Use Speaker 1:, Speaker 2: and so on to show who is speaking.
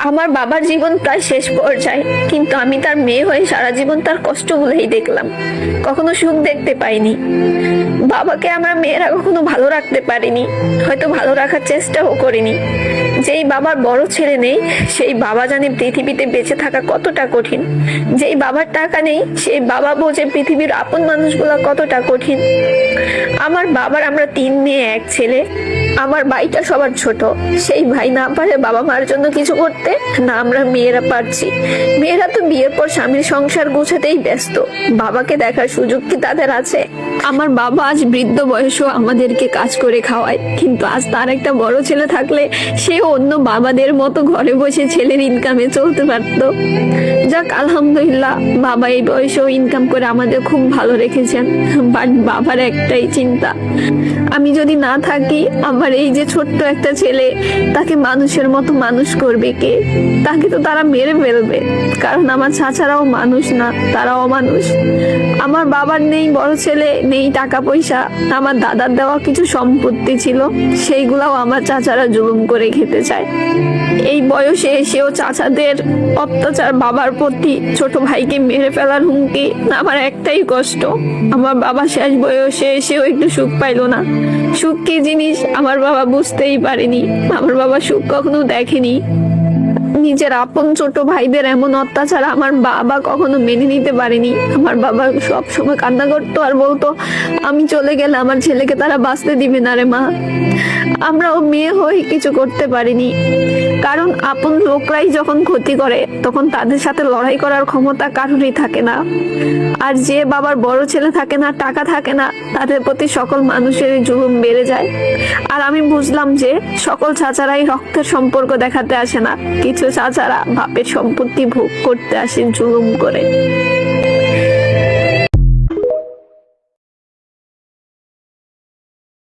Speaker 1: আমার বাবার জীবন প্রায় শেষ পর্যায়ে, কিন্তু আমি তার মেয়ে হয়ে সারা জীবন তার কষ্টগুলোই দেখলাম, কখনো সুখ দেখতে পাইনি। বাবাকে আমরা মেয়েরা কখনো ভালো রাখতে পারিনি, হয়তো ভালো রাখার চেষ্টাও করিনি। যেই বাবার বড় ছেলে নেই, সেই বাবা জানে পৃথিবীতে বেঁচে থাকা কতটা কঠিন। যেই বাবার টাকা নেই, সেই বাবা বোঝে পৃথিবীর আপন মানুষগুলো কতটা কঠিন। আমার বাবার আমরা 3 মেয়ে 1 ছেলে। আমার ভাইটা সবার ছোট। সেই ভাই না পারে বাবা মার জন্য কিছু করতে, না আমরা মেয়েরা পারছি। মেয়েরা তো বিয়ের পর স্বামীর সংসার গোছাতেই ব্যস্ত, বাবাকে দেখার সুযোগ কি তাদের আছে? আমার বাবা আজ বৃদ্ধ বয়সেও আমাদেরকে কাজ করে খাওয়ায়, কিন্তু আজ তার একটা বড় ছেলে থাকলে সে অন্য বাবাদের মতো ঘরে বসে ছেলের ইনকামে চলতে পারত। যাক, আলহামদুলিল্লাহ, বাবা এই বয়সেও ইনকাম করে আমাদের খুব ভালো রেখেছেন। বাট বাবার একটাই চিন্তা, আমি যদি না থাকি, আমার এই যে ছোট্ট একটা ছেলে, তাকে মানুষের মতো মানুষ করবে কে? তাকে তো তারা মেরে ফেলবে, কারণ আমার চাচারাও মানুষ না, তারাও মানুষ। আমার বাবার নেই বড় ছেলে, নেই টাকা পয়সা। আমার দাদার দেওয়া কিছু সম্পত্তি ছিল, সেইগুলাও আমার চাচারা জুলুম করে খেতে চায়। এই বয়সে এসেও চাচাদের অত্যাচার, বাবার প্রতি ছোট ভাইকে মেরে ফেলার হুমকি। আমার একটাই কষ্ট, আমার বাবা শেষ বয়সে এসেও একটু সুখ পাইলো না। সুখ কি জিনিস আমার বাবা বুঝতেই পারেনি। আমার বাবা সুখ কখনো দেখেনি। নিজের আপন ছোট ভাইদের এমন অত্যাচার আমার বাবা কখনো মেনে নিতে পারেনি। আমার বাবা সব সময় কান্না করতো আর বলতো, আমি চলে গেলে আমার ছেলেকে তারা বাঁচতে দিবে না রে মা। আমরাও মেয়ে হয়ে কিছু করতে পারিনি, কারণ আপন লোকরাই যখন ক্ষতি করে তখন তাদের সাথে লড়াই করার ক্ষমতা কারোরই থাকে না। আর যে বাবার বড় ছেলে থাকে না, টাকা থাকে না, তাদের প্রতি সকল মানুষেরই জুলুম বেড়ে যায়। আর আমি বুঝলাম যে সকল চাচারাই রক্তের সম্পর্ক দেখাতে আসে না, কিছু চাচারা বাপের সম্পত্তি ভোগ করতে আসে জুলুম করে।